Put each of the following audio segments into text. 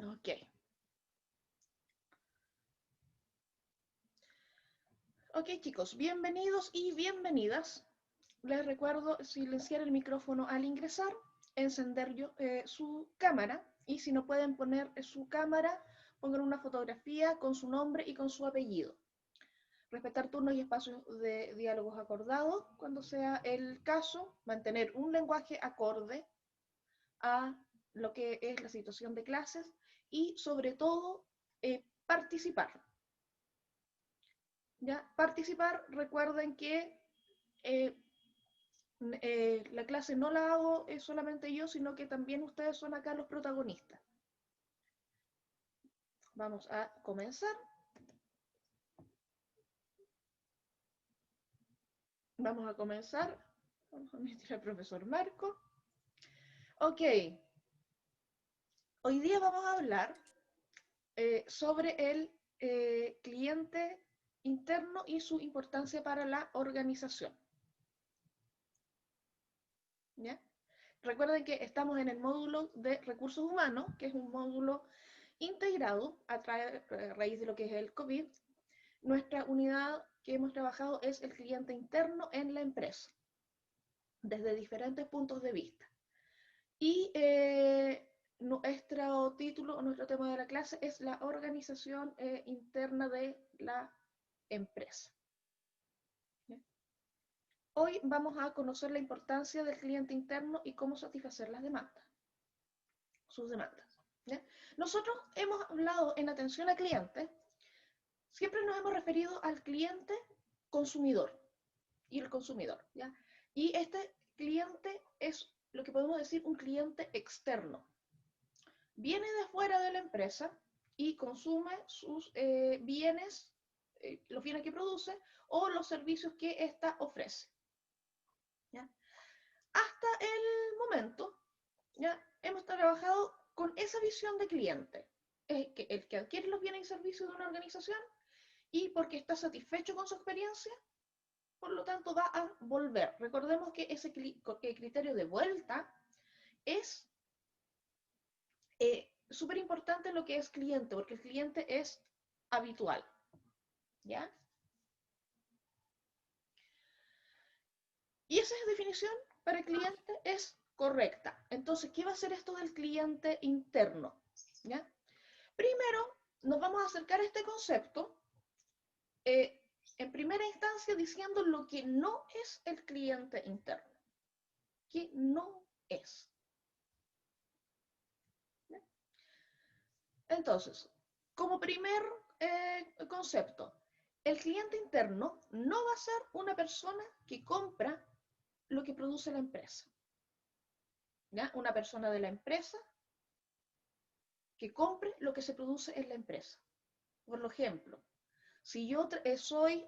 Ok. Ok, chicos, bienvenidos y bienvenidas. Les recuerdo silenciar el micrófono al ingresar, encender su cámara, y si no pueden poner su cámara, pongan una fotografía con su nombre y con su apellido. Respetar turnos y espacios de diálogos acordados cuando sea el caso, mantener un lenguaje acorde a lo que es la situación de clases y sobre todo participar. ¿Ya? Participar, recuerden que eh, la clase no la hago solamente yo, sino que también ustedes son acá los protagonistas. Vamos a comenzar. Vamos a comenzar. Vamos a admitir al profesor Marco. Ok. Hoy día vamos a hablar sobre el cliente interno y su importancia para la organización. ¿Ya? Recuerden que estamos en el módulo de recursos humanos, que es un módulo integrado a raíz de lo que es el COVID. Nuestra unidad que hemos trabajado es el cliente interno en la empresa, desde diferentes puntos de vista. Y nuestro título o nuestro tema de la clase es la organización interna de la empresa. ¿Ya? Hoy vamos a conocer la importancia del cliente interno y cómo satisfacer las demandas, sus demandas. ¿Ya? Nosotros hemos hablado en atención al cliente, siempre nos hemos referido al cliente consumidor y el consumidor. ¿Ya? Y este cliente es lo que podemos decir un cliente externo. Viene de fuera de la empresa y consume sus bienes, los bienes que produce o los servicios que ésta ofrece. ¿Ya? Hasta el momento, ¿ya? Hemos trabajado con esa visión de cliente, que el que adquiere los bienes y servicios de una organización y porque está satisfecho con su experiencia, por lo tanto va a volver. Recordemos que ese criterio de vuelta es súper importante lo que es cliente, porque el cliente es habitual. ¿Ya? Y esa definición para el cliente es correcta. Entonces, ¿qué va a hacer esto del cliente interno? ¿Ya? Primero, nos vamos a acercar a este concepto en primera instancia diciendo lo que no es el cliente interno. ¿Qué no es? ¿Ya? Entonces, como primer concepto, el cliente interno no va a ser una persona que compra lo que produce la empresa. ¿Ya? Una persona de la empresa que compre lo que se produce en la empresa. Por ejemplo, si yo soy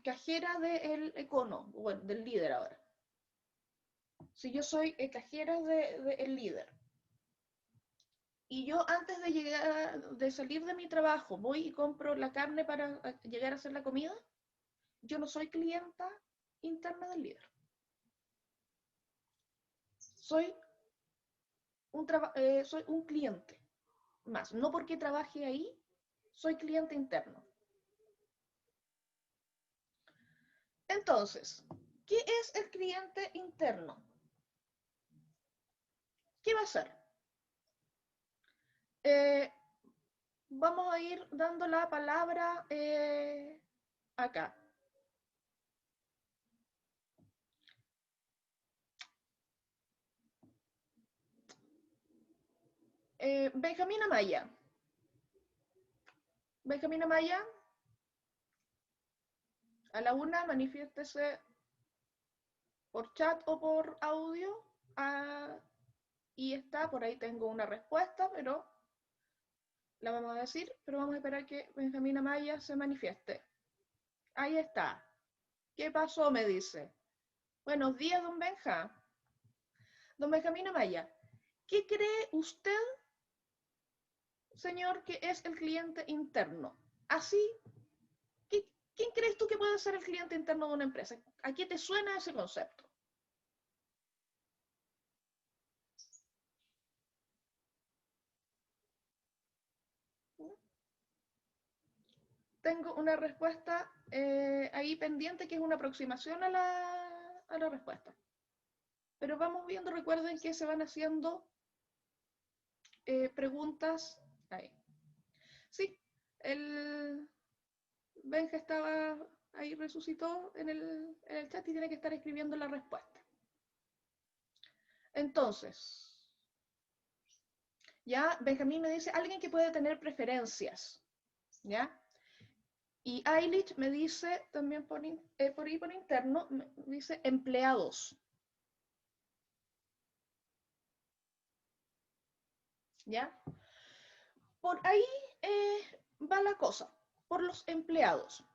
cajera del Econo, bueno, del líder ahora. Si yo soy cajera del líder y yo antes de de salir de mi trabajo voy y compro la carne para llegar a hacer la comida, yo no soy clienta interna del líder. Soy soy un cliente más. No porque trabaje ahí, soy cliente interno. Entonces, ¿qué es el cliente interno? ¿Qué va a hacer? Vamos a ir dando la palabra acá. Benjamín Amaya. Benjamín Amaya, a la una, manifiéstese por chat o por audio. Y está, por ahí tengo una respuesta, pero la vamos a decir, pero vamos a esperar que Benjamín Amaya se manifieste. Ahí está. ¿Qué pasó? Me dice. Buenos días, don Benja. Don Benjamín Amaya, ¿qué cree usted, señor, que es el cliente interno? Así, ¿quién crees tú que puede ser el cliente interno de una empresa? ¿A qué te suena ese concepto? tengo una respuesta ahí pendiente que es una aproximación a la respuesta. Pero vamos viendo, recuerden que se van haciendo preguntas ahí. Sí, el Benja estaba ahí, resucitó en el chat y tiene que estar escribiendo la respuesta. Entonces, ya Benjamín me dice, alguien que puede tener preferencias, ¿ya? Y Ailich me dice, también por interno, me dice empleados. ¿Ya? Por ahí va la cosa, por los empleados,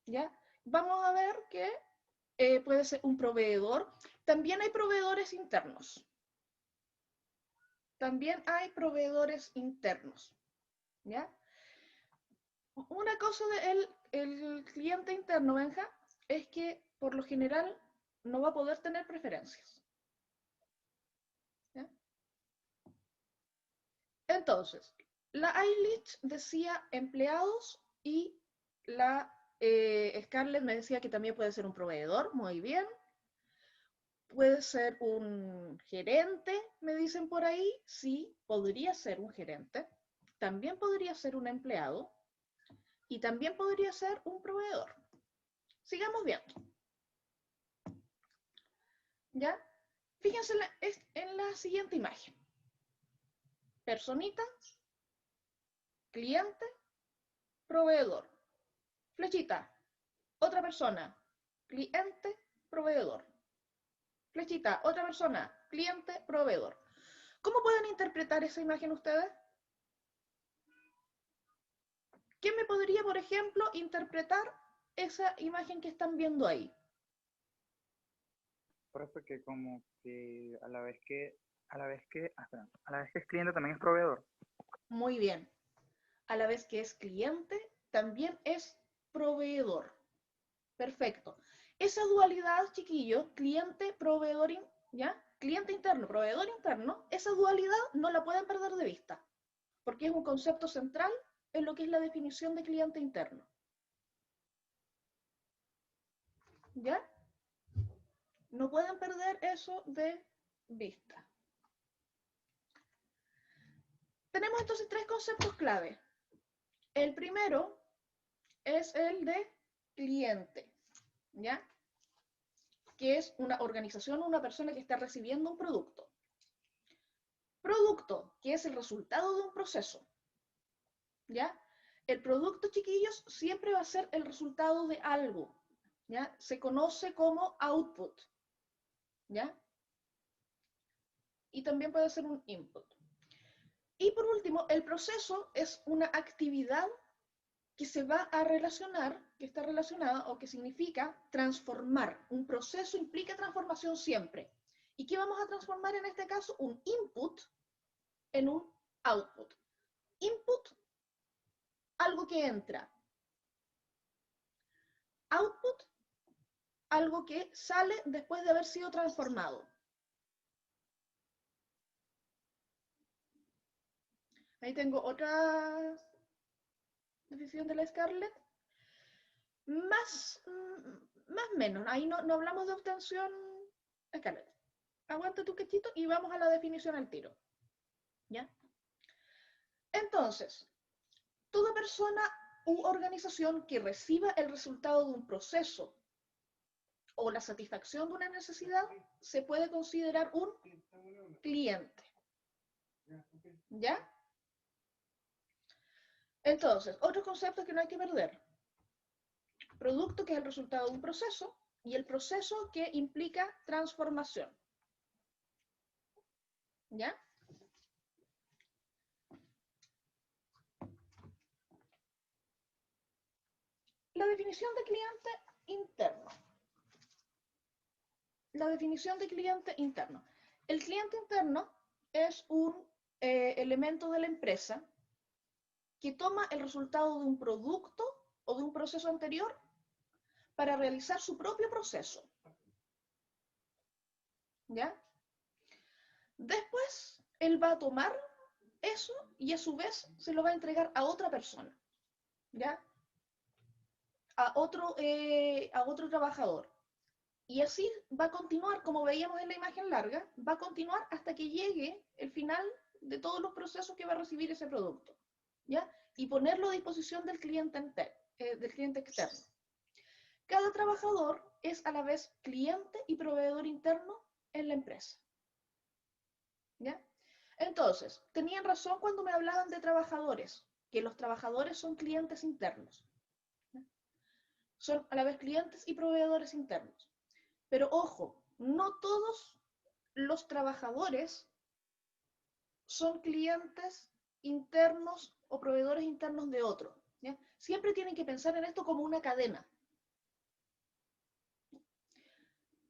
¿ya? Vamos a ver que puede ser un proveedor. También hay proveedores internos. También hay proveedores internos, ¿ya? Una cosa del cliente interno, Benja, es que por lo general no va a poder tener preferencias. ¿Ya? Entonces, la Ailich decía empleados y la Scarlett me decía que también puede ser un proveedor, muy bien. Puede ser un gerente, me dicen por ahí. Sí, podría ser un gerente. También podría ser un empleado. Y también podría ser un proveedor. Sigamos viendo. ¿Ya? Fíjense en la siguiente imagen. Personita, cliente, proveedor. Flechita, otra persona, cliente, proveedor. Flechita, otra persona, cliente, proveedor. ¿Cómo pueden interpretar esa imagen ustedes? ¿Quién me podría, por ejemplo, interpretar esa imagen que están viendo ahí? Profe, que como que a la vez que es cliente también es proveedor. Muy bien. A la vez que es cliente, también es proveedor. Perfecto. Esa dualidad, chiquillos, cliente, proveedor, ¿ya? Cliente interno, proveedor interno, esa dualidad no la pueden perder de vista, porque es un concepto central en lo que es la definición de cliente interno. ¿Ya? No pueden perder eso de vista. Tenemos entonces tres conceptos clave. El primero es el de cliente, ¿ya? Que es una organización o una persona que está recibiendo un producto. Producto, que es el resultado de un proceso, ¿ya? El producto, chiquillos, siempre va a ser el resultado de algo, ¿ya? Se conoce como output, ¿ya? Y también puede ser un input. Y por último, el proceso es una actividad que se va a relacionar, que está relacionada o que significa transformar. Un proceso implica transformación siempre. ¿Y qué vamos a transformar en este caso? Un input en un output. Input, algo que entra. Output, algo que sale después de haber sido transformado. Ahí tengo otra definición de la Scarlett. Más menos. Ahí no hablamos de obtención, Scarlett. Aguanta tu quechito y vamos a la definición al tiro. ¿Ya? Entonces, toda persona u organización que reciba el resultado de un proceso o la satisfacción de una necesidad se puede considerar un cliente. ¿Ya? Entonces, otros conceptos que no hay que perder. Producto, que es el resultado de un proceso, y el proceso que implica transformación. ¿Ya? La definición de cliente interno. La definición de cliente interno. El cliente interno es un elemento de la empresa que toma el resultado de un producto o de un proceso anterior para realizar su propio proceso. ¿Ya? Después, él va a tomar eso y a su vez se lo va a entregar a otra persona. ¿Ya? a otro trabajador. Y así va a continuar, como veíamos en la imagen larga, va a continuar hasta que llegue el final de todos los procesos que va a recibir ese producto, ¿ya? Y ponerlo a disposición del cliente externo. Cada trabajador es a la vez cliente y proveedor interno en la empresa, ¿ya? Entonces, tenían razón cuando me hablaban de trabajadores, que los trabajadores son clientes internos, ¿ya? Son a la vez clientes y proveedores internos. Pero ojo, no todos los trabajadores son clientes internos o proveedores internos de otro, ¿ya? Siempre tienen que pensar en esto como una cadena.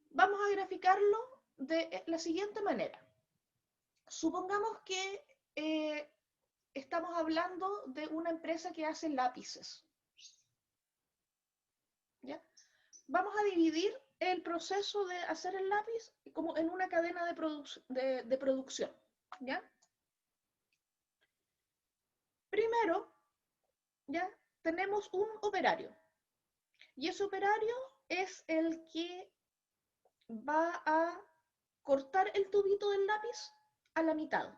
Vamos a graficarlo de la siguiente manera. Supongamos que estamos hablando de una empresa que hace lápices, ¿ya? Vamos a dividir el proceso de hacer el lápiz como en una cadena de producción, ¿ya? Primero, ¿ya? Tenemos un operario, y ese operario es el que va a cortar el tubito del lápiz a la mitad,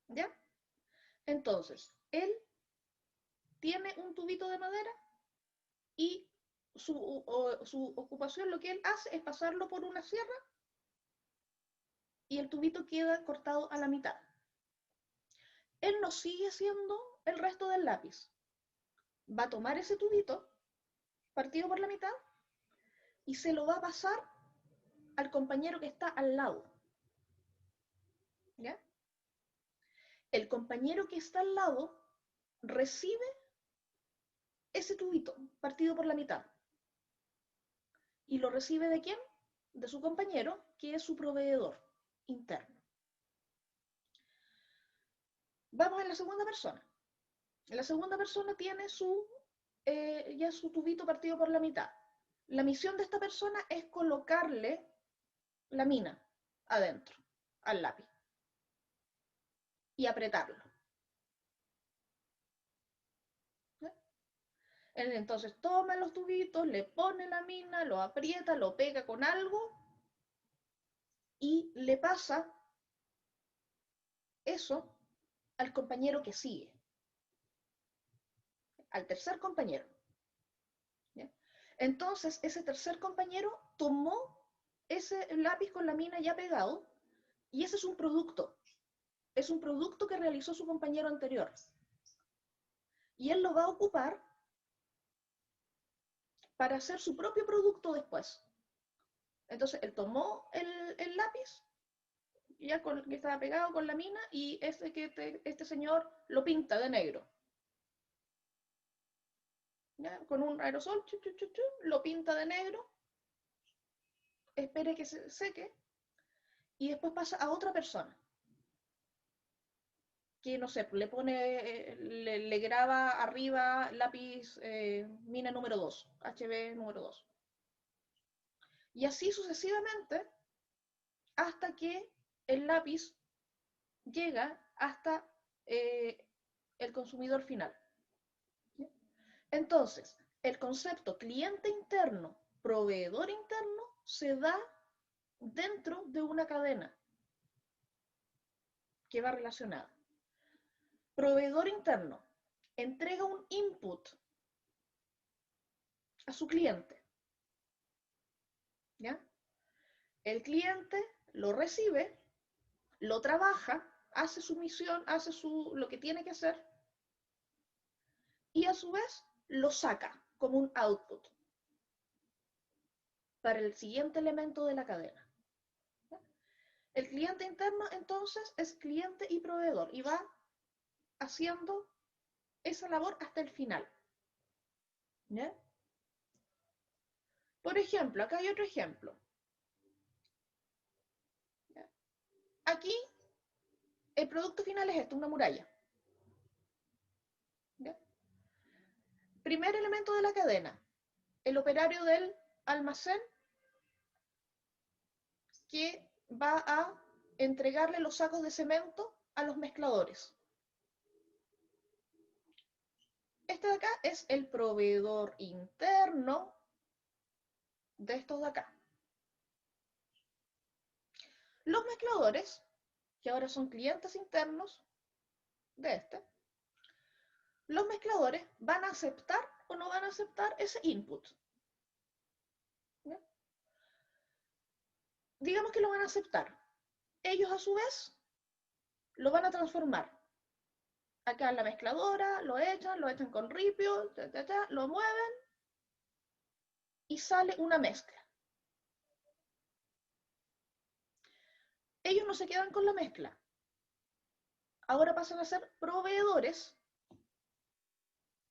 ¿ya? Entonces, él tiene un tubito de madera y su ocupación, lo que él hace es pasarlo por una sierra y el tubito queda cortado a la mitad. Él no sigue haciendo el resto del lápiz. Va a tomar ese tubito partido por la mitad y se lo va a pasar al compañero que está al lado, ¿ya? El compañero que está al lado recibe ese tubito partido por la mitad. ¿Y lo recibe de quién? De su compañero, que es su proveedor interno. Vamos a la segunda persona. La segunda persona tiene ya su tubito partido por la mitad. La misión de esta persona es colocarle la mina adentro, al lápiz, y apretarlo. ¿Eh? Entonces toma los tubitos, le pone la mina, lo aprieta, lo pega con algo y le pasa eso al compañero que sigue, al tercer compañero, ¿ya? Entonces ese tercer compañero tomó ese lápiz con la mina ya pegado y ese es un producto que realizó su compañero anterior. Y él lo va a ocupar para hacer su propio producto después. Entonces él tomó el lápiz ya que estaba pegado con la mina y este señor lo pinta de negro, ¿ya? Con un aerosol, lo pinta de negro, espere que se seque y después pasa a otra persona que, no sé, le graba arriba lápiz mina número 2, HB número 2. Y así sucesivamente hasta que el lápiz llega hasta el consumidor final. Entonces, el concepto cliente interno, proveedor interno, se da dentro de una cadena que va relacionada. Proveedor interno entrega un input a su cliente, ¿ya? El cliente lo recibe, lo trabaja, hace su misión, hace lo que tiene que hacer y a su vez lo saca como un output para el siguiente elemento de la cadena. El cliente interno entonces es cliente y proveedor y va haciendo esa labor hasta el final, ¿ya? Por ejemplo, acá hay otro ejemplo, ¿ya? Aquí el producto final es esto, una muralla, ¿ya? Primer elemento de la cadena, el operario del almacén que va a entregarle los sacos de cemento a los mezcladores. este de acá es el proveedor interno de estos de acá. Los mezcladores, que ahora son clientes internos de este, los mezcladores van a aceptar o no van a aceptar ese input. ¿Ya? Digamos que lo van a aceptar. Ellos a su vez lo van a transformar. Acá en la mezcladora, lo echan con ripio, lo mueven y sale una mezcla. Ellos no se quedan con la mezcla. Ahora pasan a ser proveedores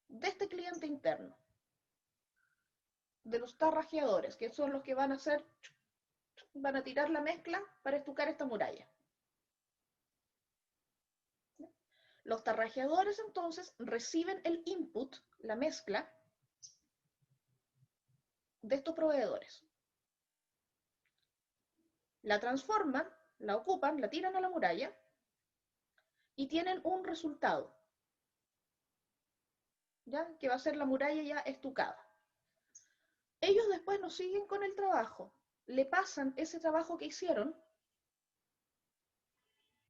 de este cliente interno, de los tarrajeadores, que son los que van a tirar la mezcla para estucar esta muralla. Los tarrajeadores entonces reciben el input, la mezcla, de estos proveedores. La transforman, la ocupan, la tiran a la muralla y tienen un resultado, ¿ya? Que va a ser la muralla ya estucada. Ellos después nos siguen con el trabajo, le pasan ese trabajo que hicieron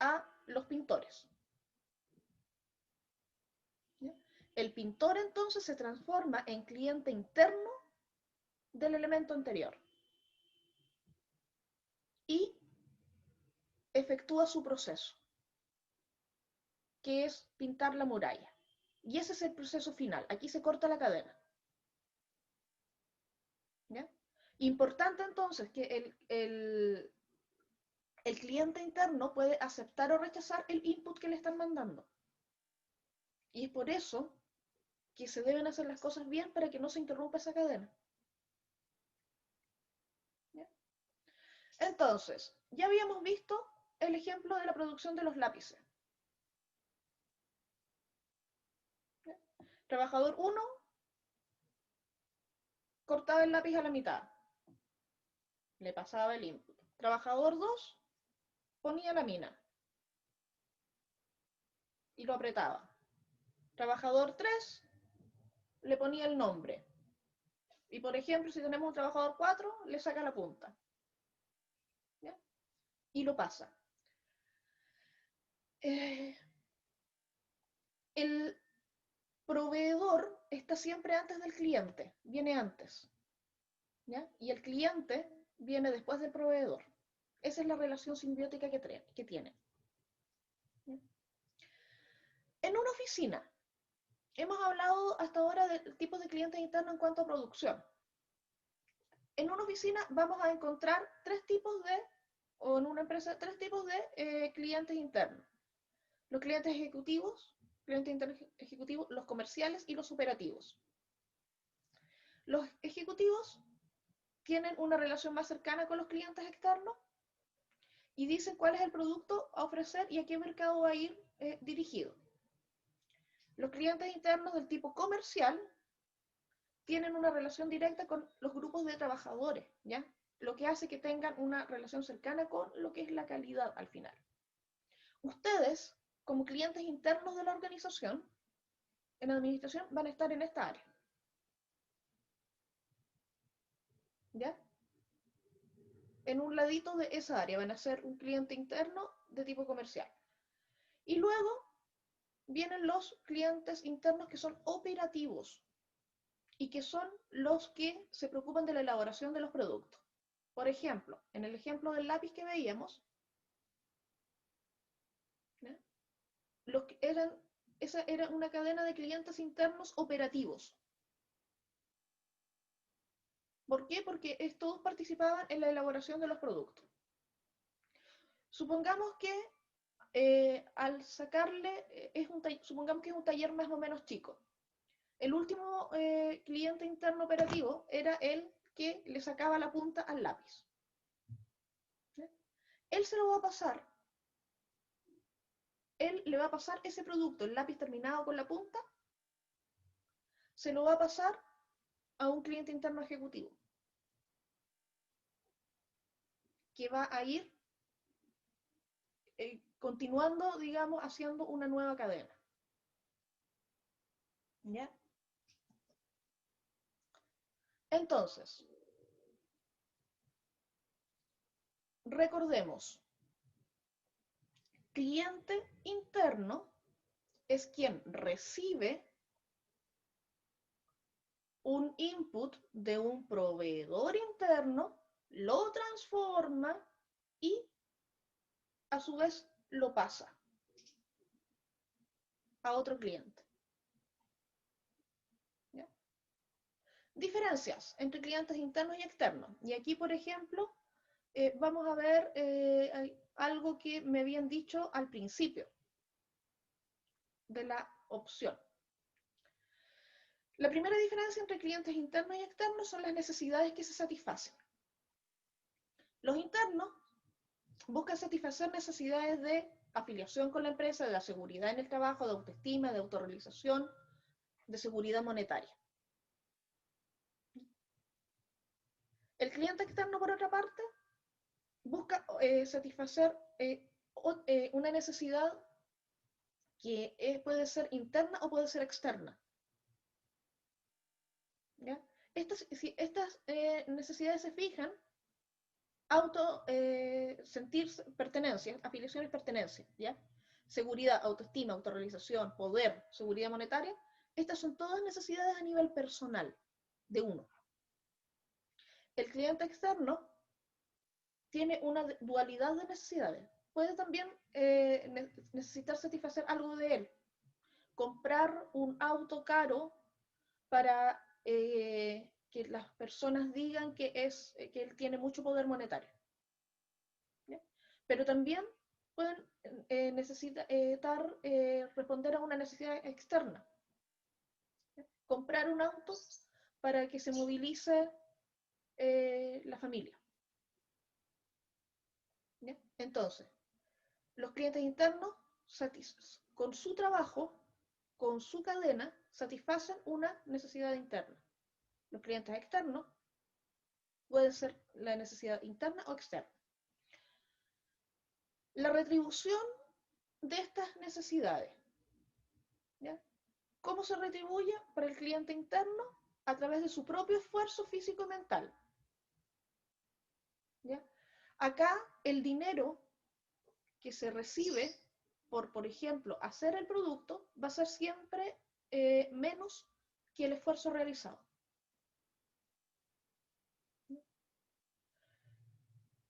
a los pintores. ¿Ya? El pintor entonces se transforma en cliente interno del elemento anterior y efectúa su proceso, que es pintar la muralla. Y ese es el proceso final. Aquí se corta la cadena. ¿Ya? Importante entonces que el cliente interno puede aceptar o rechazar el input que le están mandando. Y es por eso que se deben hacer las cosas bien para que no se interrumpa esa cadena. ¿Ya? Entonces, ya habíamos visto el ejemplo de la producción de los lápices. ¿Ya? Trabajador 1 cortaba el lápiz a la mitad, le pasaba el input. Trabajador 2 ponía la mina y lo apretaba. Trabajador 3 le ponía el nombre. Y por ejemplo, si tenemos un trabajador 4, le saca la punta. ¿Ya? Y lo pasa. El proveedor está siempre antes del cliente, viene antes. ¿Ya? Y el cliente viene después del proveedor. Esa es la relación simbiótica que tiene. ¿Ya? En una oficina, hemos hablado hasta ahora de tipos de clientes internos en cuanto a producción. En una oficina vamos a encontrar o en una empresa, tres tipos de clientes internos. Los clientes ejecutivos, los comerciales y los operativos. Los ejecutivos tienen una relación más cercana con los clientes externos y dicen cuál es el producto a ofrecer y a qué mercado va a ir dirigido. Los clientes internos del tipo comercial tienen una relación directa con los grupos de trabajadores, ¿ya? Lo que hace que tengan una relación cercana con lo que es la calidad al final. Ustedes, como clientes internos de la organización, en administración van a estar en esta área. ¿Ya? En un ladito de esa área van a ser un cliente interno de tipo comercial. Y luego vienen los clientes internos que son operativos y que son los que se preocupan de la elaboración de los productos. Por ejemplo, en el ejemplo del lápiz que veíamos, ¿ya? Esa era una cadena de clientes internos operativos. ¿Por qué? Porque todos participaban en la elaboración de los productos. Supongamos que al sacarle, supongamos que es un taller más o menos chico. El último cliente interno operativo era el que le sacaba la punta al lápiz. ¿Sí? Él se lo va a pasar. Él le va a pasar ese producto, el lápiz terminado con la punta, se lo va a pasar a un cliente interno ejecutivo, que va a ir continuando, digamos, haciendo una nueva cadena. ¿Ya? Entonces, recordemos, cliente interno es quien recibe un input de un proveedor interno, lo transforma y a su vez lo pasa a otro cliente. ¿Ya? Diferencias entre clientes internos y externos. Y aquí, por ejemplo, vamos a ver algo que me habían dicho al principio de la opción. La primera diferencia entre clientes internos y externos son las necesidades que se satisfacen. Los internos buscan satisfacer necesidades de afiliación con la empresa, de la seguridad en el trabajo, de autoestima, de autorrealización, de seguridad monetaria. El cliente externo, por otra parte, busca satisfacer una necesidad que puede ser interna o puede ser externa. ¿Ya? Si estas necesidades se fijan, sentir pertenencia, afiliación y pertenencia, ¿ya? Seguridad, autoestima, autorrealización, poder, seguridad monetaria, estas son todas necesidades a nivel personal de uno. El cliente externo tiene una dualidad de necesidades. Puede también necesitar satisfacer algo de él. Comprar un auto caro para que las personas digan que él tiene mucho poder monetario. ¿Ya? Pero también pueden necesitar responder a una necesidad externa. ¿Ya? Comprar un auto para que se movilice la familia. ¿Ya? Entonces, los clientes internos con su trabajo, con su cadena, satisfacen una necesidad interna. Los clientes externos pueden ser la necesidad interna o externa. La retribución de estas necesidades. ¿Ya? ¿Cómo se retribuye para el cliente interno? A través de su propio esfuerzo físico y mental. ¿Ya? Acá el dinero que se recibe por ejemplo, hacer el producto va a ser siempre menos que el esfuerzo realizado.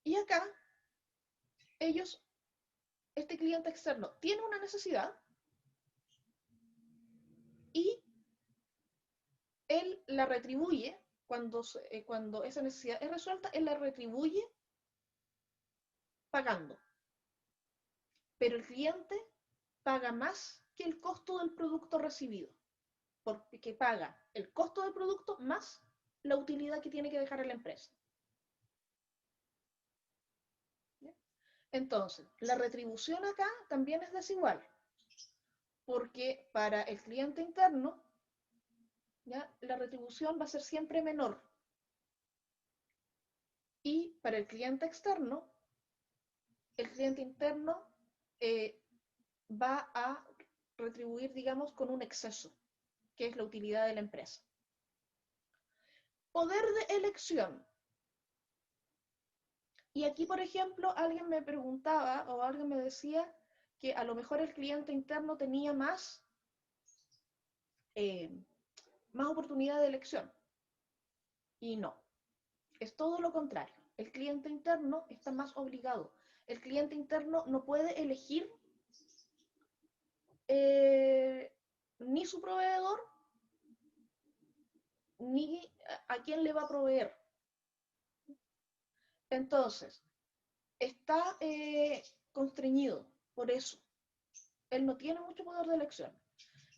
Y acá, este cliente externo tiene una necesidad y él la retribuye cuando esa necesidad es resuelta, él la retribuye pagando. Pero el cliente paga más que el costo del producto recibido, porque paga el costo del producto más la utilidad que tiene que dejar a la empresa. Entonces, la retribución acá también es desigual, porque para el cliente interno, ¿ya? La retribución va a ser siempre menor. Y para el cliente externo, el cliente interno va a retribuir, digamos, con un exceso, que es la utilidad de la empresa. Poder de elección. Y aquí, por ejemplo, alguien me preguntaba o alguien me decía que a lo mejor el cliente interno tenía más oportunidad de elección. Y no, es todo lo contrario. El cliente interno está más obligado. El cliente interno no puede elegir ni su proveedor, ni a quién le va a proveer. Entonces, está constreñido por eso. Él no tiene mucho poder de elección.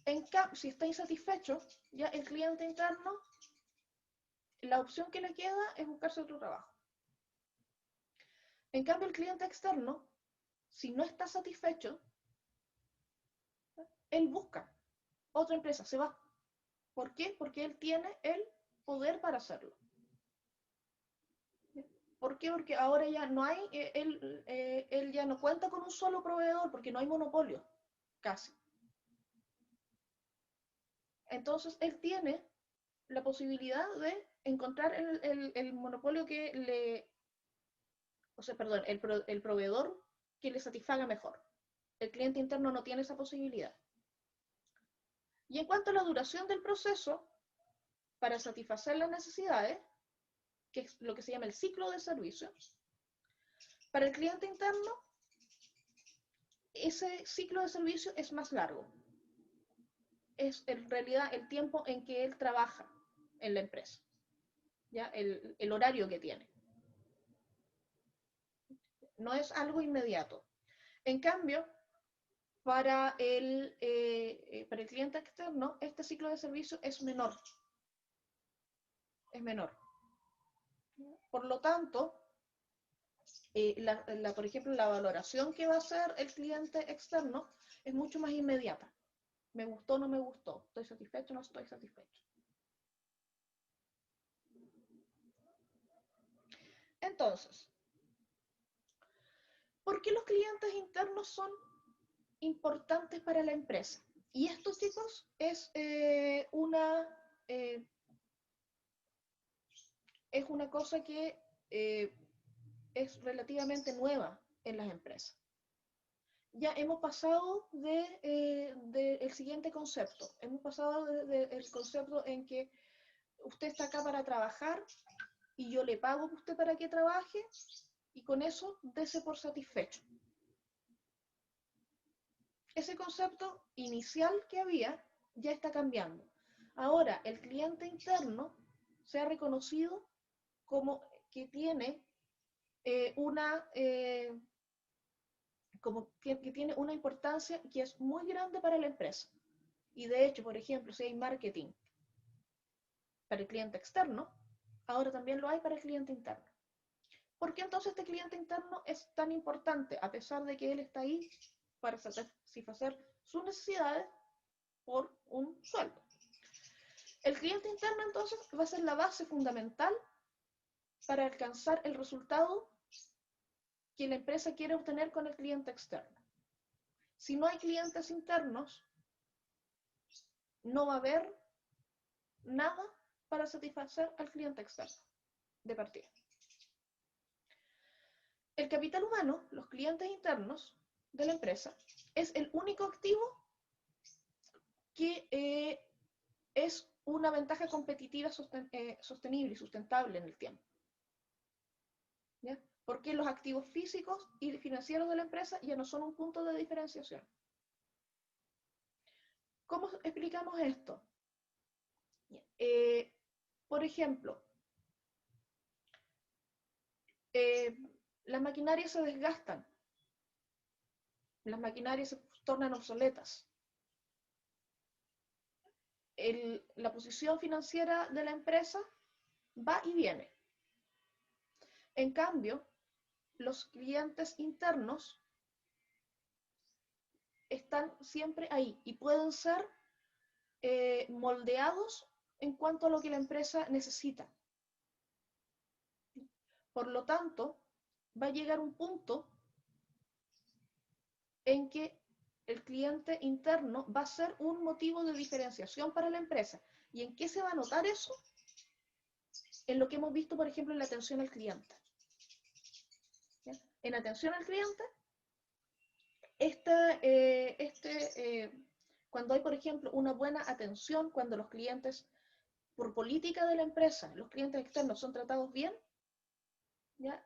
En cambio, si está insatisfecho, ya el cliente interno, la opción que le queda es buscarse otro trabajo. En cambio, el cliente externo, si no está satisfecho, él busca otra empresa, se va. ¿Por qué? Porque él tiene el poder para hacerlo. ¿Por qué? Porque ahora ya no hay, él ya no cuenta con un solo proveedor, porque no hay monopolio, casi. Entonces, él tiene la posibilidad de encontrar el monopolio que le, o sea, perdón, el proveedor que le satisfaga mejor. El cliente interno no tiene esa posibilidad. Y en cuanto a la duración del proceso, para satisfacer las necesidades, que es lo que se llama el ciclo de servicio, para el cliente interno, ese ciclo de servicio es más largo. Es en realidad el tiempo en que él trabaja en la empresa, ¿ya? El horario que tiene. No es algo inmediato. En cambio, para el cliente externo, este ciclo de servicio es menor. Es menor. Por lo tanto, por ejemplo, la valoración que va a hacer el cliente externo es mucho más inmediata. ¿Me gustó o no me gustó? ¿Estoy satisfecho o no estoy satisfecho? Entonces, ¿por qué los clientes internos son importantes para la empresa? Y esto, chicos, es una cosa que es relativamente nueva en las empresas. Ya hemos pasado del siguiente concepto. Hemos pasado del concepto en que usted está acá para trabajar y yo le pago a usted para que trabaje y con eso dése por satisfecho. Ese concepto inicial que había ya está cambiando. Ahora, el cliente interno se ha reconocido como que tiene que tiene una importancia que es muy grande para la empresa. Y de hecho, por ejemplo, si hay marketing para el cliente externo, ahora también lo hay para el cliente interno. ¿Por qué entonces este cliente interno es tan importante, a pesar de que él está ahí para satisfacer sus necesidades por un sueldo? El cliente interno entonces va a ser la base fundamental para alcanzar el resultado que la empresa quiere obtener con el cliente externo. Si no hay clientes internos, no va a haber nada para satisfacer al cliente externo de partida. El capital humano, los clientes internos de la empresa, es el único activo que es una ventaja competitiva sostenible y sustentable en el tiempo. ¿Ya? Porque los activos físicos y financieros de la empresa ya no son un punto de diferenciación. ¿Cómo explicamos esto? Por ejemplo, las maquinarias se desgastan, las maquinarias se tornan obsoletas. La posición financiera de la empresa va y viene. En cambio, los clientes internos están siempre ahí y pueden ser moldeados en cuanto a lo que la empresa necesita. Por lo tanto, va a llegar un punto en que el cliente interno va a ser un motivo de diferenciación para la empresa. ¿Y en qué se va a notar eso? En lo que hemos visto, por ejemplo, en la atención al cliente. ¿Ya? En atención al cliente, cuando hay, por ejemplo, una buena atención, cuando los clientes, por política de la empresa, los clientes externos son tratados bien, ¿ya?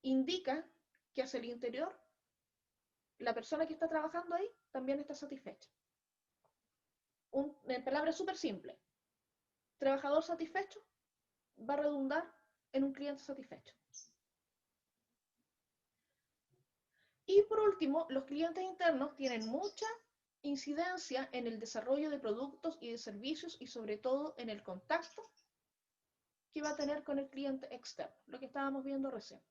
Indica que hacia el interior la persona que está trabajando ahí también está satisfecha. En palabras súper simples, trabajador satisfecho va a redundar en un cliente satisfecho. Y por último, los clientes internos tienen mucha incidencia en el desarrollo de productos y de servicios y sobre todo en el contacto que va a tener con el cliente externo, lo que estábamos viendo recién.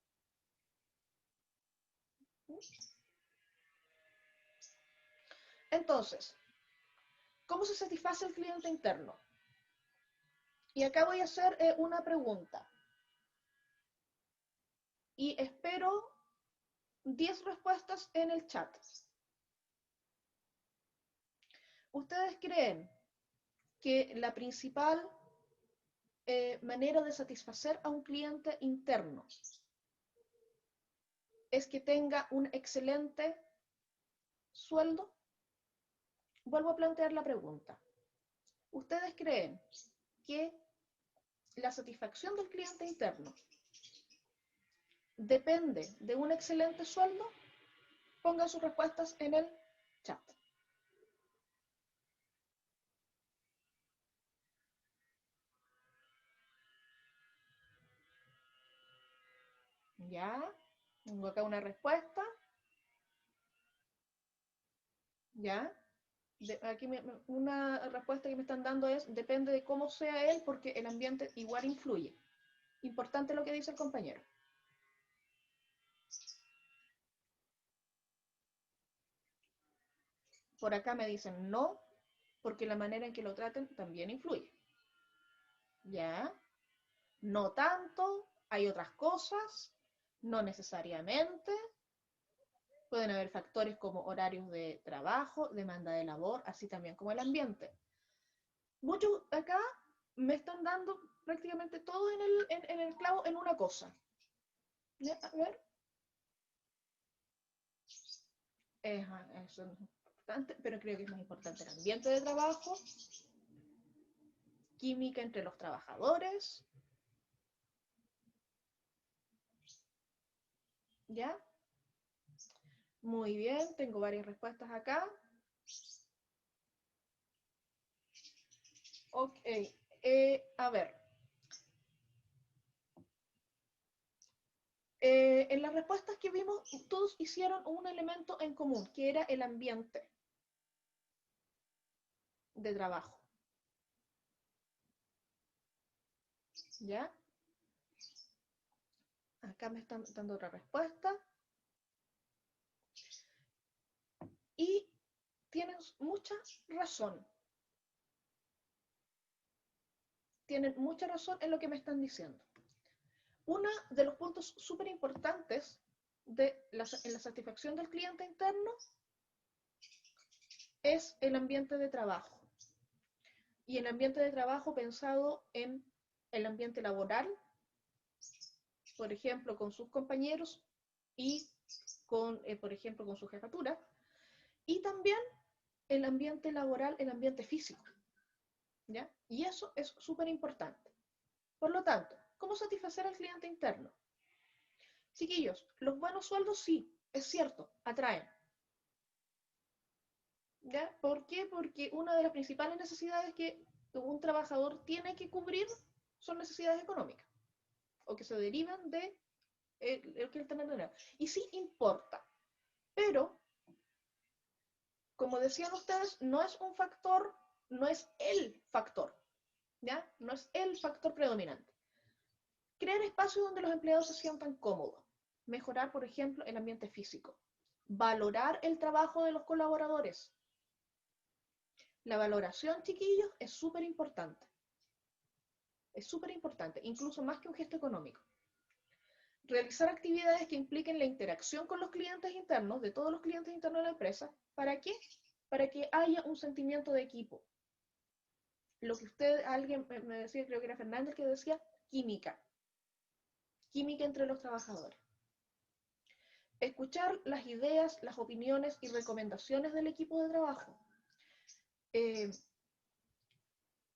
Entonces, ¿cómo se satisface el cliente interno? Y acá voy a hacer una pregunta. Y espero 10 respuestas en el chat. ¿Ustedes creen que la principal manera de satisfacer a un cliente interno es que tenga un excelente sueldo. Vuelvo a plantear la pregunta. ¿Ustedes creen que la satisfacción del cliente interno depende de un excelente sueldo? Pongan sus respuestas en el chat. Ya, tengo acá una respuesta. Ya, aquí una respuesta que me están dando es, depende de cómo sea él, porque el ambiente igual influye. Importante lo que dice el compañero. Por acá me dicen no, porque la manera en que lo traten también influye. ¿Ya? No tanto, hay otras cosas, no necesariamente. Pueden haber factores como horarios de trabajo, demanda de labor, así también como el ambiente. Muchos acá me están dando prácticamente todo en el clavo en una cosa. ¿Ya? A ver. Eso es importante, pero creo que es más importante el ambiente de trabajo, química entre los trabajadores, ¿ya? Muy bien, tengo varias respuestas acá. Ok, a ver. En las respuestas que vimos, todos hicieron un elemento en común, que era el ambiente de trabajo. ¿Ya? Acá me están dando otra respuesta. Y tienen mucha razón. Tienen mucha razón en lo que me están diciendo. Uno de los puntos súper importantes en la satisfacción del cliente interno es el ambiente de trabajo. Y el ambiente de trabajo pensado en el ambiente laboral, por ejemplo, con sus compañeros y por ejemplo, con su jefatura, y también el ambiente laboral, el ambiente físico. ¿Ya? Y eso es súper importante. Por lo tanto, ¿cómo satisfacer al cliente interno? Chiquillos, los buenos sueldos sí, es cierto, atraen. ¿Ya? ¿Por qué? Porque una de las principales necesidades que un trabajador tiene que cubrir son necesidades económicas o que se derivan de el que él está en. Y sí importa, pero como decían ustedes, no es un factor, no es el factor, ¿ya? No es el factor predominante. Crear espacios donde los empleados se sientan cómodos. Mejorar, por ejemplo, el ambiente físico. Valorar el trabajo de los colaboradores. La valoración, chiquillos, es súper importante. Es súper importante, incluso más que un gesto económico. Realizar actividades que impliquen la interacción con los clientes internos, de todos los clientes internos de la empresa. ¿Para qué? Para que haya un sentimiento de equipo. Lo que alguien me decía, creo que era Fernández, que decía química. Química entre los trabajadores. Escuchar las ideas, las opiniones y recomendaciones del equipo de trabajo.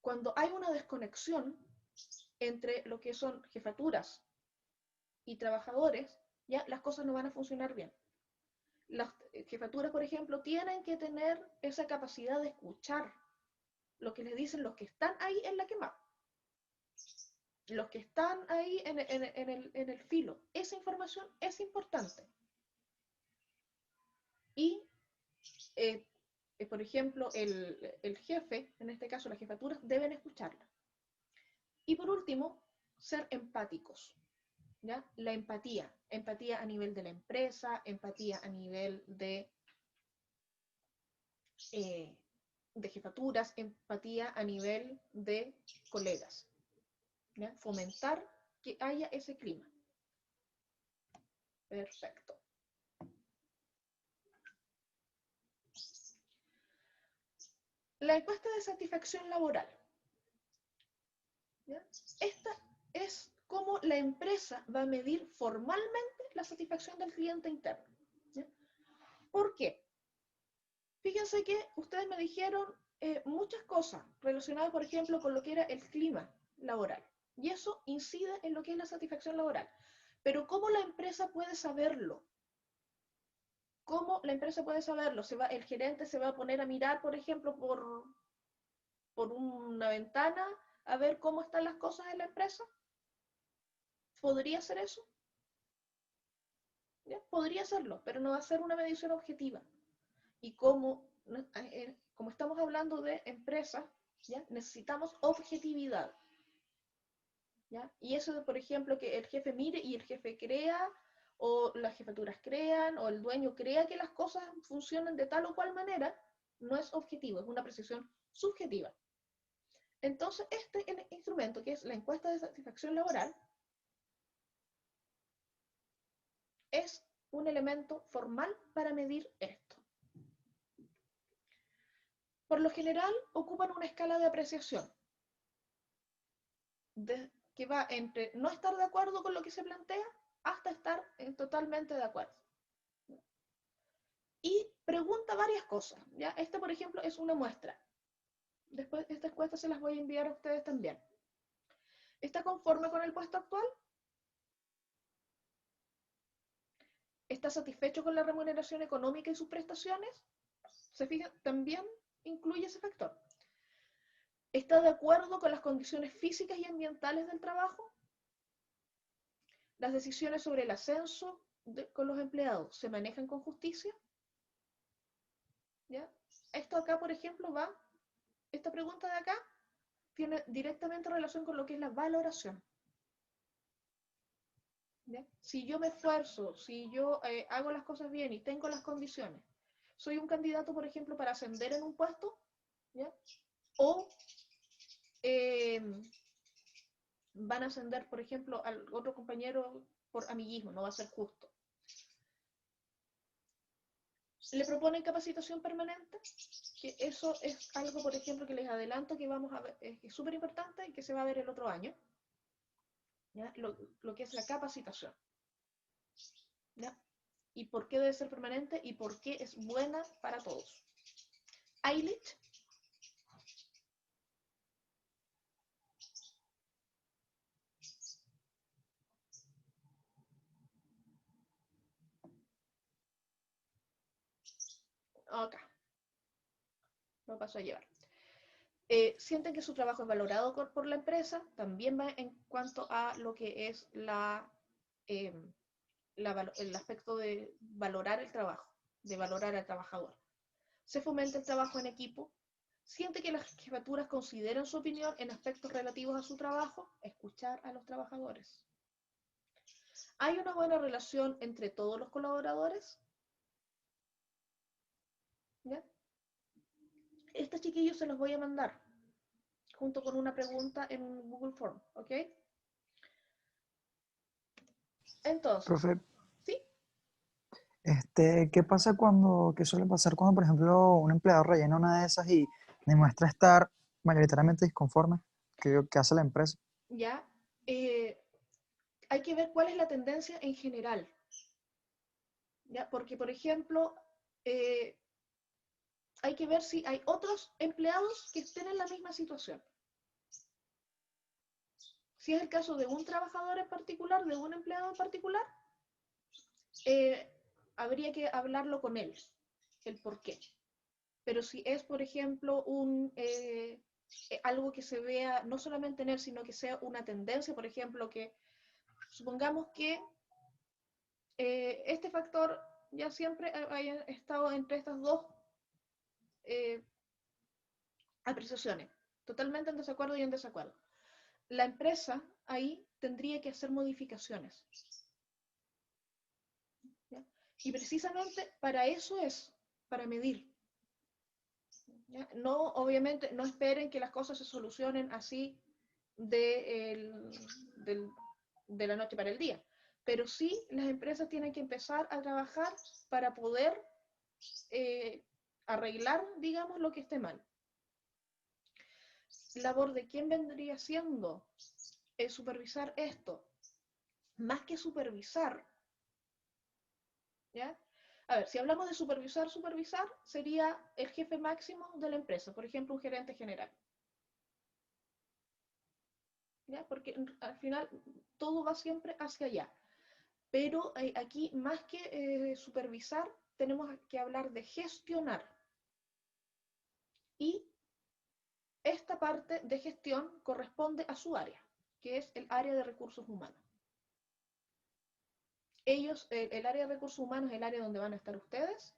Cuando hay una desconexión entre lo que son jefaturas y trabajadores, ya las cosas no van a funcionar bien. Las jefaturas, por ejemplo, tienen que tener esa capacidad de escuchar lo que les dicen los que están ahí en la quema, los que están ahí en el filo. Esa información es importante. Y, por ejemplo, el jefe, en este caso las jefaturas, deben escucharla. Y por último, ser empáticos. ¿Ya? La empatía. Empatía a nivel de la empresa, empatía a nivel de jefaturas, empatía a nivel de colegas. ¿Ya? Fomentar que haya ese clima. Perfecto. La encuesta de satisfacción laboral. ¿Ya? Esta es cómo la empresa va a medir formalmente la satisfacción del cliente interno. ¿Ya? ¿Por qué? Fíjense que ustedes me dijeron muchas cosas relacionadas, por ejemplo, con lo que era el clima laboral. Y eso incide en lo que es la satisfacción laboral. Pero ¿cómo la empresa puede saberlo? ¿Cómo la empresa puede saberlo? El gerente se va a poner a mirar, por ejemplo, por una ventana a ver cómo están las cosas en la empresa. ¿Podría ser eso? ¿Ya? Podría serlo, pero no va a ser una medición objetiva. Y como estamos hablando de empresas, ¿ya? Necesitamos objetividad. ¿Ya? Y eso, por ejemplo, que el jefe mire y el jefe crea, o las jefaturas crean, o el dueño crea que las cosas funcionan de tal o cual manera, no es objetivo, es una precisión subjetiva. Entonces, este instrumento, que es la encuesta de satisfacción laboral, es un elemento formal para medir esto. Por lo general, ocupan una escala de apreciación que va entre no estar de acuerdo con lo que se plantea hasta estar totalmente de acuerdo. Y pregunta varias cosas. ¿Ya? Esta, por ejemplo, es una muestra. Después, estas encuestas se las voy a enviar a ustedes también. ¿Está conforme con el puesto actual? ¿Está satisfecho con la remuneración económica y sus prestaciones? ¿Se fijan? También incluye ese factor. ¿Está de acuerdo con las condiciones físicas y ambientales del trabajo? ¿Las decisiones sobre el ascenso con los empleados se manejan con justicia? ¿Ya? Esto acá, por ejemplo, esta pregunta de acá tiene directamente relación con lo que es la valoración. ¿Ya? Si yo me esfuerzo, si yo hago las cosas bien y tengo las condiciones, soy un candidato, por ejemplo, para ascender en un puesto, ¿ya? O van a ascender, por ejemplo, al otro compañero por amiguismo, no va a ser justo. Le proponen capacitación permanente, que eso es algo, por ejemplo, que les adelanto que vamos a ver, es súper importante y que se va a ver el otro año, ¿ya? Lo que es la capacitación, ¿ya? Y por qué debe ser permanente y por qué es buena para todos. Ailich. Acá. Lo paso a llevar. Sienten que su trabajo es valorado por la empresa, también va en cuanto a lo que es eh, el aspecto de valorar el trabajo, de valorar al trabajador. Se fomenta el trabajo en equipo, siente que las jefaturas consideran su opinión en aspectos relativos a su trabajo, escuchar a los trabajadores. ¿Hay una buena relación entre todos los colaboradores? ¿Ya? Estos chiquillos se los voy a mandar junto con una pregunta en Google Form, ¿ok? Entonces, Profe, ¿sí? ¿qué pasa qué suele pasar cuando, por ejemplo, un empleado rellena una de esas y demuestra estar mayoritariamente disconforme? ¿Qué hace la empresa? Ya, hay que ver cuál es la tendencia en general, ¿ya? Porque, por ejemplo, eh, hay que ver si hay otros empleados que estén en la misma situación. Si es el caso de un trabajador en particular, de un empleado en particular, eh, habría que hablarlo con él, el por qué. Pero si es, por ejemplo, algo que se vea no solamente en él, sino que sea una tendencia, por ejemplo, que supongamos que este factor ya siempre haya estado entre estas dos eh, apreciaciones, totalmente en desacuerdo y en desacuerdo. La empresa ahí tendría que hacer modificaciones. ¿Ya? Y precisamente para eso es, para medir. ¿Ya? No, obviamente, no esperen que las cosas se solucionen así de, de la noche para el día, pero sí las empresas tienen que empezar a trabajar para poder arreglar, digamos, lo que esté mal. labor de quién vendría siendo supervisar esto, más que supervisar, ¿ya? A ver, si hablamos de supervisar, sería el jefe máximo de la empresa, por ejemplo, un gerente general, ¿ya? Porque al final todo va siempre hacia allá. Pero aquí, más que supervisar, tenemos que hablar de gestionar. Y esta parte de gestión corresponde a su área, que es el área de recursos humanos. El área de recursos humanos, el área donde van a estar ustedes,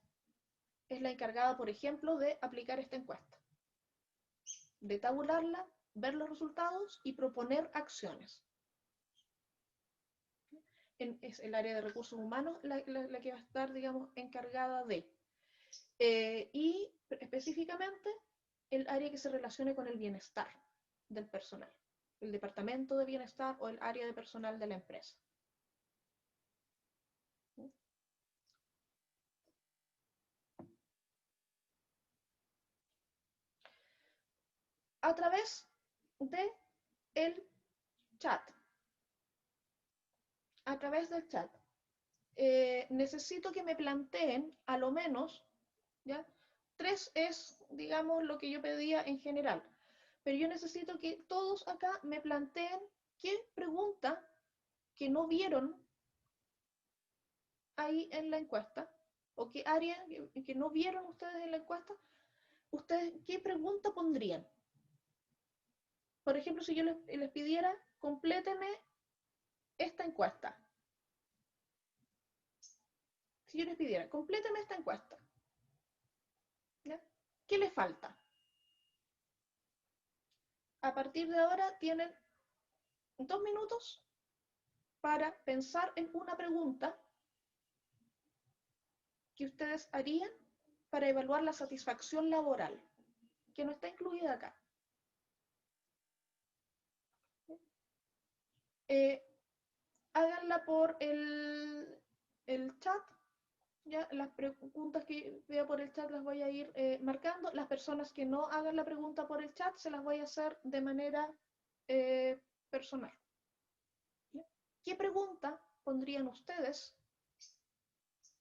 es la encargada, por ejemplo, de aplicar esta encuesta, de tabularla, ver los resultados y proponer acciones. Es el área de recursos humanos la que va a estar, digamos, encargada de. Y específicamente el área que se relacione con el bienestar del personal, el departamento de bienestar o el área de personal de la empresa. A través de el chat. A través del chat. Necesito que me planteen a lo menos, ¿ya? 3 es, digamos, lo que yo pedía en general. Pero yo necesito que todos acá me planteen qué pregunta que no vieron ahí en la encuesta, o qué área que no vieron ustedes en la encuesta, ustedes qué pregunta pondrían. Por ejemplo, si yo les pidiera, compléteme esta encuesta. Si yo les pidiera, compléteme esta encuesta, ¿ya? ¿Qué les falta? A partir de ahora tienen 2 minutos para pensar en una pregunta que ustedes harían para evaluar la satisfacción laboral, que no está incluida acá. Eh, Háganla por el chat. Ya, las preguntas que vea por el chat las voy a ir marcando. Las personas que no hagan la pregunta por el chat se las voy a hacer de manera personal. ¿Ya? ¿Qué pregunta pondrían ustedes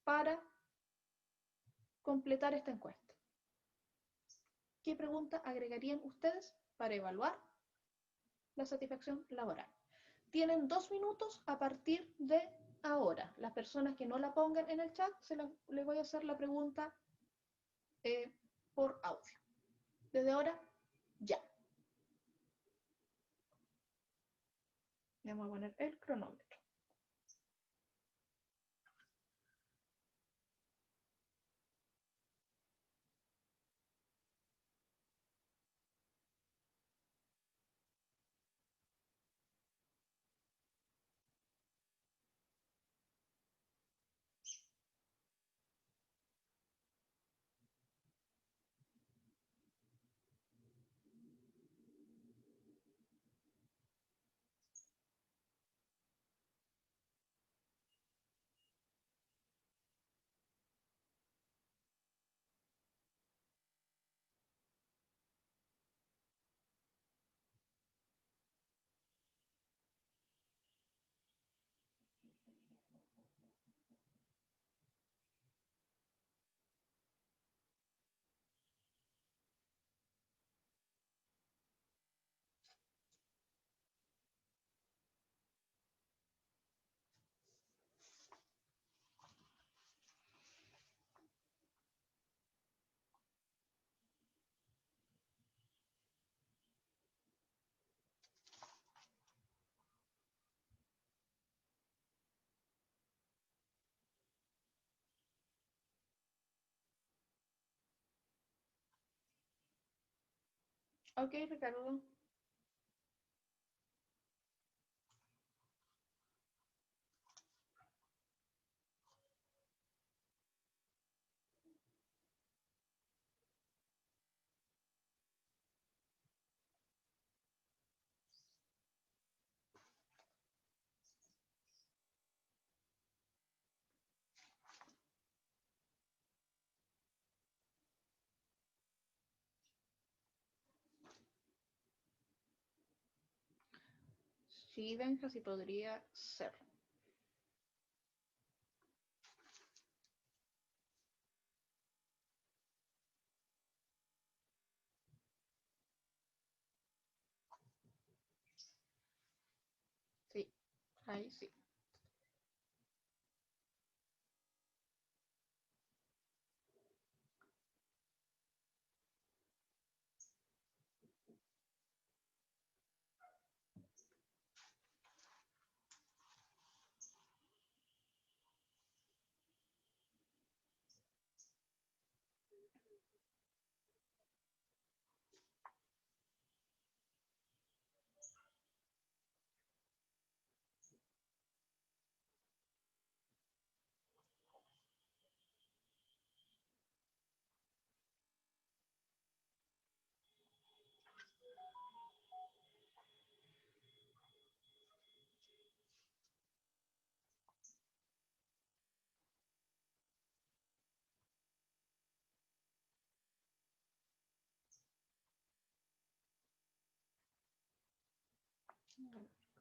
para completar esta encuesta? ¿Qué pregunta agregarían ustedes para evaluar la satisfacción laboral? Tienen 2 minutos a partir de ahora. Las personas que no la pongan en el chat, les voy a hacer la pregunta por audio. Desde ahora, ya. Vamos a poner el cronómetro. Ok, Ricardo. Sí, Benja, sí podría ser. Sí, ahí sí.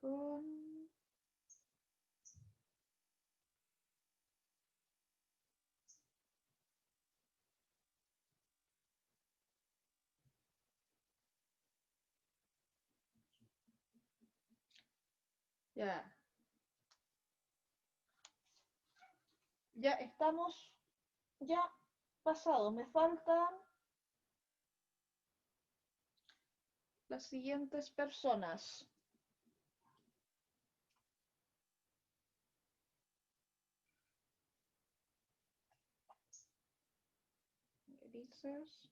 Con... Ya. Ya estamos ya pasados. Me faltan las siguientes personas. Grises,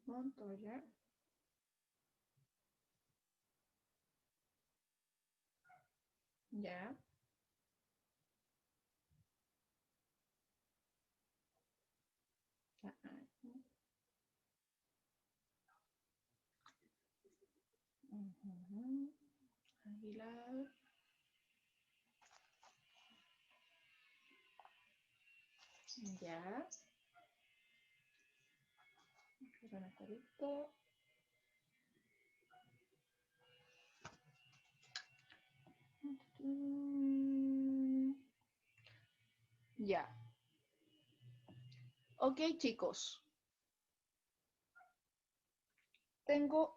Montoya. Ya. Ujú. Aguilar. Ya. Corona Corito. Ya. Ok, chicos. Tengo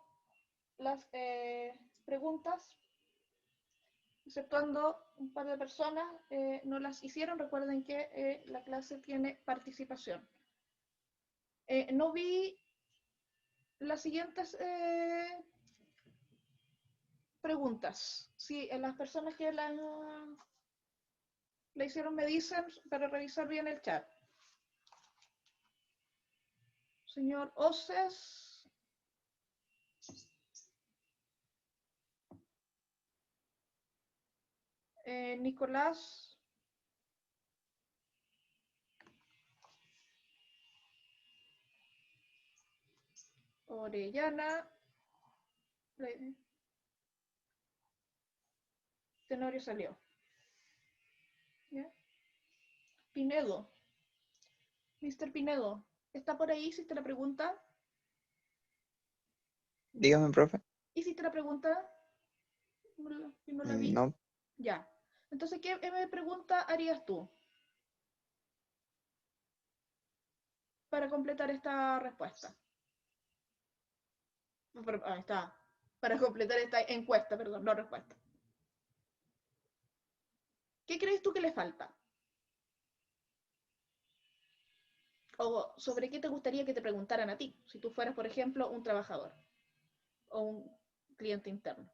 las preguntas, exceptuando un par de personas, no las hicieron. Recuerden que la clase tiene participación. No vi las siguientes preguntas. Si las personas que la hicieron me dicen para revisar bien el chat. Señor Oces. Nicolás. Orellana. Tenorio salió. ¿Ya? Pinedo. Mr. Pinedo. ¿Está por ahí? ¿Hiciste la pregunta? Dígame, profe. ¿Hiciste la pregunta? No la vi. No, Ya. Entonces, ¿qué pregunta harías tú para completar esta respuesta? Ahí está. Para completar esta encuesta, perdón, no respuesta. ¿Qué crees tú que le falta? O sobre qué te gustaría que te preguntaran a ti, si tú fueras, por ejemplo, un trabajador o un cliente interno.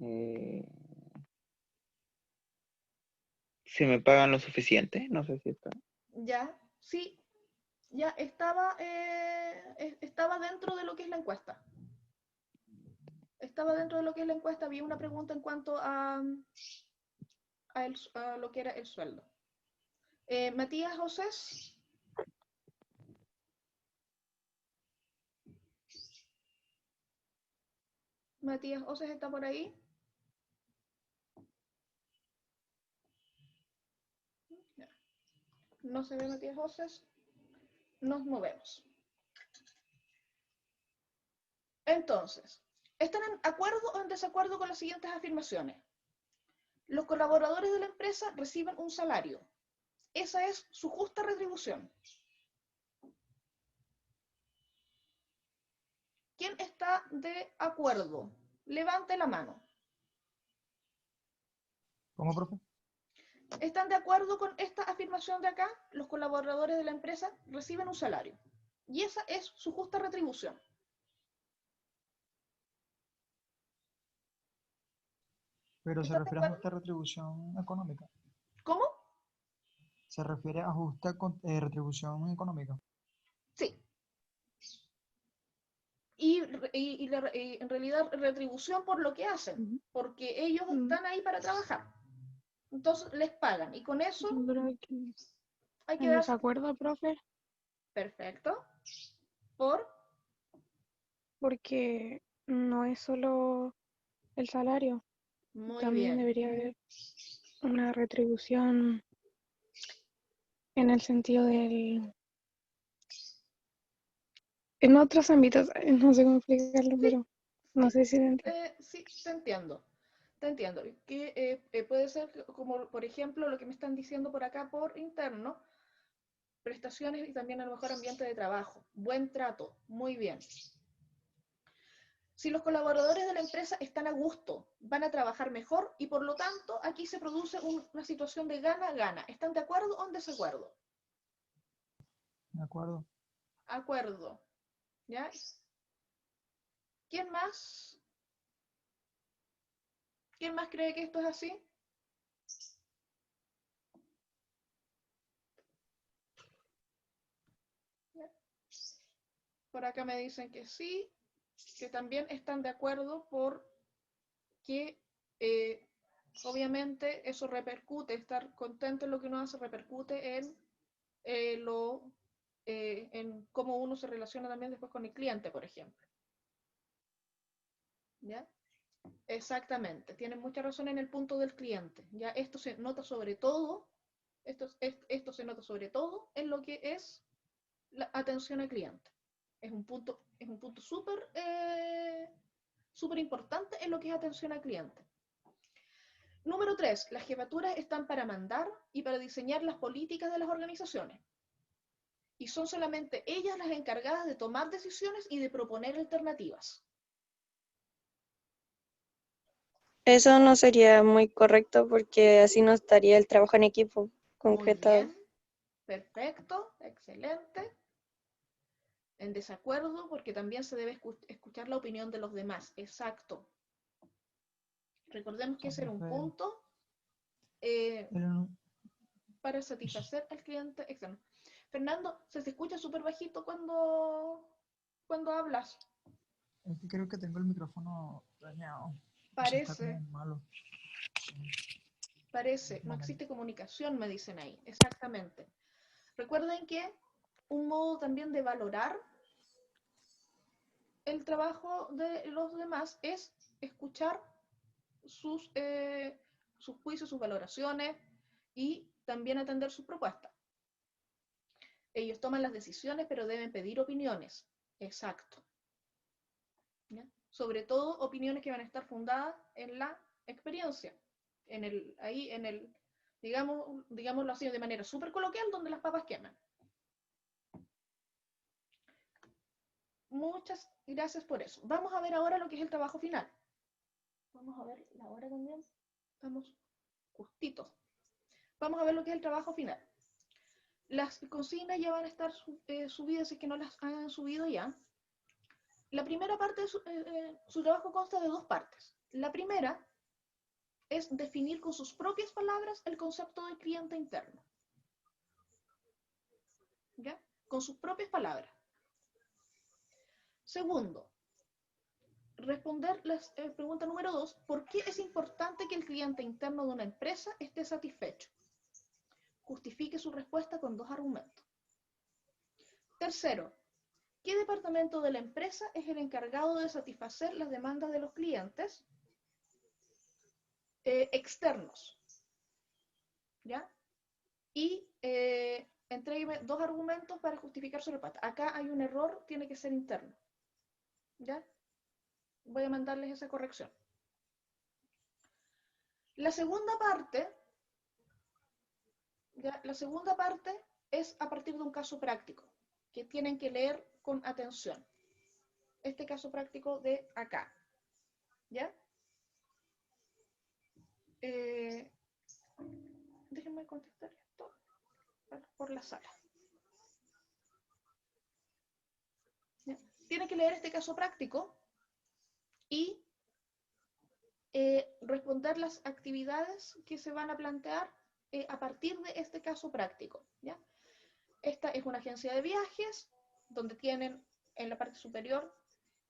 eh, si me pagan lo suficiente, no sé si está. Ya, sí, ya estaba, estaba dentro de lo que es la encuesta. Estaba dentro de lo que es la encuesta, había una pregunta en cuanto a lo que era el sueldo. Matías Josés. Matías Oces está por ahí. No se ve Matías Oces. nos movemos. Entonces, ¿están en acuerdo o en desacuerdo con las siguientes afirmaciones? Los colaboradores de la empresa reciben un salario. Esa es su justa retribución. ¿Quién está de acuerdo? Levante la mano. ¿Cómo, profe? ¿Están de acuerdo con esta afirmación de acá? Los colaboradores de la empresa reciben un salario. Y esa es su justa retribución. Pero se ¿Están de refiere a acuerdo? justa retribución económica. ¿Cómo? Se refiere a justa retribución económica. Sí. Y en realidad retribución por lo que hacen, porque ellos están ahí para trabajar. Entonces les pagan y con eso Yo creo que hay que en dar desacuerdo, profe, perfecto por porque no es solo el salario, muy también bien. debería haber una retribución en el sentido del... En otros ámbitos, no sé cómo explicarlo, pero no sé si entiendo. Sí, te entiendo. Te entiendo. Que puede ser como, por ejemplo, lo que me están diciendo por acá por interno, prestaciones y también a lo mejor ambiente de trabajo. Buen trato, muy bien. Si los colaboradores de la empresa están a gusto, van a trabajar mejor y por lo tanto aquí se produce una situación de gana-gana. ¿Están de acuerdo o en desacuerdo? ¿De acuerdo? Acuerdo. ¿Ya? ¿Quién más? ¿Quién más cree que esto es así? ¿Ya? Por acá me dicen que sí, que también están de acuerdo porque obviamente eso repercute, estar contento en lo que uno hace repercute en en cómo uno se relaciona también después con el cliente, por ejemplo. ¿Ya? Exactamente, tienen mucha razón en el punto del cliente. ¿Ya? Esto se nota sobre todo, esto se nota sobre todo en lo que es la atención al cliente. Es un punto súper importante en lo que es atención al cliente. Número 3, las jefaturas están para mandar y para diseñar las políticas de las organizaciones. Y son solamente ellas las encargadas de tomar decisiones y de proponer alternativas. Eso no sería muy correcto porque así no estaría el trabajo en equipo Muy concretado. bien, perfecto, excelente. En desacuerdo porque también se debe escuchar la opinión de los demás. Exacto. Recordemos que ese era un Profe, punto el- para satisfacer al cliente externo. Fernando, se te escucha súper bajito cuando hablas. es que creo que tengo el micrófono dañado. Eso está como Parece, malo. Un no momento. existe comunicación, me dicen ahí. Exactamente. Recuerden que un modo también de valorar el trabajo de los demás es escuchar sus juicios, sus valoraciones y también atender sus propuestas. Ellos toman las decisiones, pero deben pedir opiniones. Exacto. ¿Ya? Sobre todo opiniones que van a estar fundadas en la experiencia. Digámoslo así de manera súper coloquial, donde las papas queman. Muchas gracias por eso. Vamos a ver ahora lo que es el trabajo final. Vamos a ver la hora también. Estamos justitos. Vamos a ver lo que es el trabajo final. Las consignas ya van a estar subidas, si es que no las han subido ya. La primera parte de su trabajo consta de dos partes. La primera es definir con sus propias palabras el concepto de cliente interno. ¿Ya? Con sus propias palabras. Segundo, responder la pregunta número 2, ¿por qué es importante que el cliente interno de una empresa esté satisfecho? Justifique su respuesta con dos argumentos. Tercero, ¿qué departamento de la empresa es el encargado de satisfacer las demandas de los clientes externos? ¿Ya? Y Entrégueme 2 argumentos para justificar su respuesta. Acá hay un error, tiene que ser interno. ¿Ya? Voy a mandarles esa corrección. La segunda parte, ¿ya? La segunda parte es a partir de un caso práctico, que tienen que leer con atención. Este caso práctico de acá. ¿Ya? Déjenme contestar esto por la sala. ¿Ya? Tienen que leer este caso práctico y responder las actividades que se van a plantear a partir de este caso práctico. ¿Ya? Esta es una agencia de viajes donde tienen en la parte superior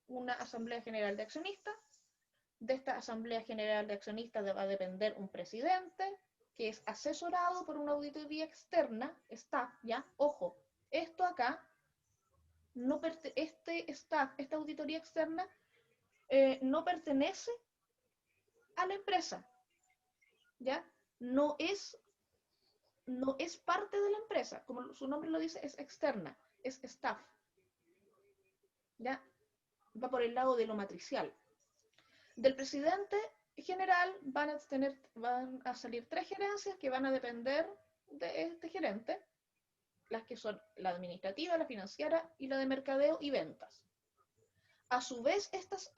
una asamblea general de accionistas. De esta asamblea general de accionistas va a depender un presidente que es asesorado por una auditoría externa, staff, ¿ya? Ojo, esto acá, este staff, esta auditoría externa, no pertenece a la empresa, ¿ya? No es parte de la empresa, como su nombre lo dice, es externa, es staff, ¿ya? Va por el lado de lo matricial. Del presidente general van a salir 3 gerencias que van a depender de este gerente, las que son la administrativa, la financiera y la de mercadeo y ventas. A su vez, esas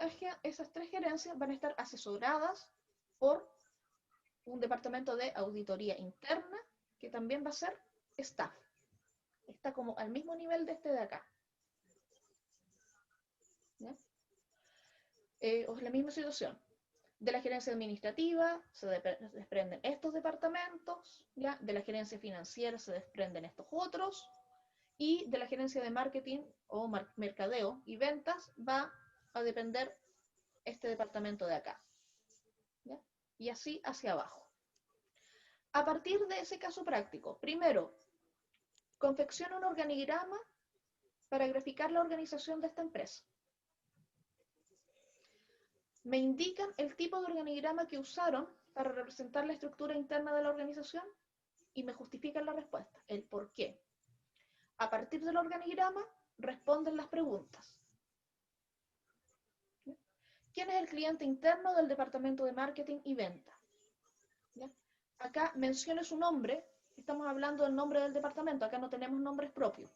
3 gerencias van a estar asesoradas por un departamento de auditoría interna, que también va a ser staff. Está como al mismo nivel de este de acá. ¿Ya? Es la misma situación. De la gerencia administrativa se desprenden estos departamentos, ¿ya? De la gerencia financiera se desprenden estos otros, y de la gerencia de marketing o mercadeo y ventas va a depender este departamento de acá, ¿ya? Y así hacia abajo. A partir de ese caso práctico, primero, confecciona un organigrama para graficar la organización de esta empresa. Me indican el tipo de organigrama que usaron para representar la estructura interna de la organización y me justifican la respuesta, el por qué. A partir del organigrama responden las preguntas. ¿Quién es el cliente interno del departamento de marketing y venta? ¿Ya? Acá mencione su nombre, estamos hablando del nombre del departamento, acá no tenemos nombres propios.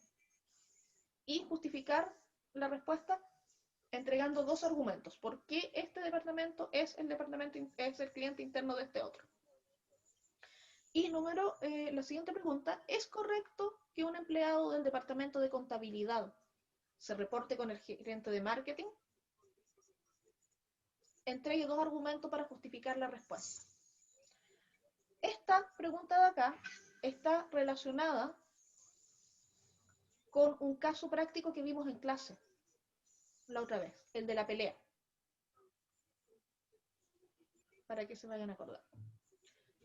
Y justificar la respuesta entregando 2 argumentos. ¿Por qué este departamento es el cliente interno de este otro? Y la siguiente pregunta, ¿es correcto que un empleado del departamento de contabilidad se reporte con el gerente de marketing? Entregue 2 argumentos para justificar la respuesta. Esta pregunta de acá está relacionada con un caso práctico que vimos en clase la otra vez, el de la pelea. Para que se vayan a acordar.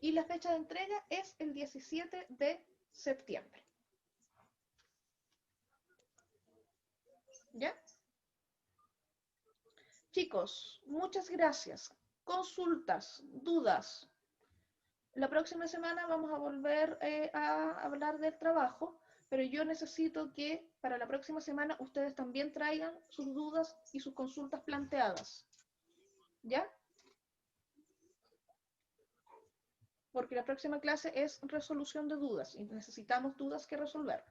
Y la fecha de entrega es el 17 de septiembre. ¿Ya? Chicos, muchas gracias. Consultas, dudas. La próxima semana vamos a volver a hablar del trabajo, pero yo necesito que para la próxima semana ustedes también traigan sus dudas y sus consultas planteadas. ¿Ya? Porque la próxima clase es resolución de dudas y necesitamos dudas que resolver.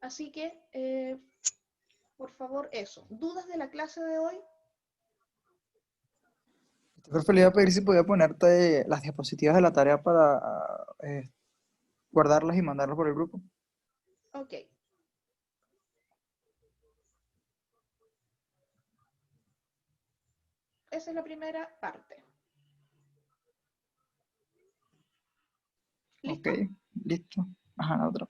Así que, por favor, eso. ¿Dudas de la clase de hoy? Profe, le iba a pedir si podía ponerte las diapositivas de la tarea para guardarlas y mandarlas por el grupo. Ok. Esa es la primera parte. ¿Listo? Ok, listo. Ajá, la otra.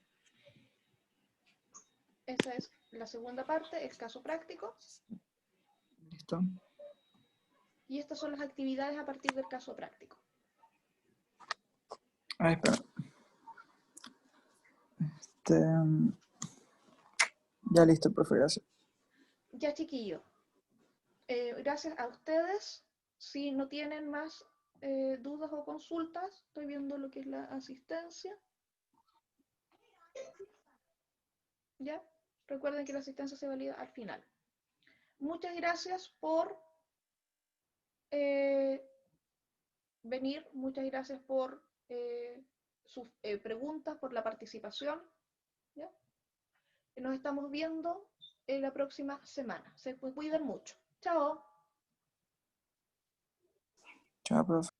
Esa es la segunda parte, el caso práctico. Listo. Y estas son las actividades a partir del caso práctico. A ver, espera. Ya listo, profe, gracias. Ya, chiquillo. Gracias a ustedes. Si no tienen más dudas o consultas, estoy viendo lo que es la asistencia. ¿Ya? Recuerden que la asistencia se valida al final. Muchas gracias por venir, muchas gracias por sus preguntas, por la participación. ¿Ya? Nos estamos viendo la próxima semana. Se cuidan mucho. Chao. Chao, profe.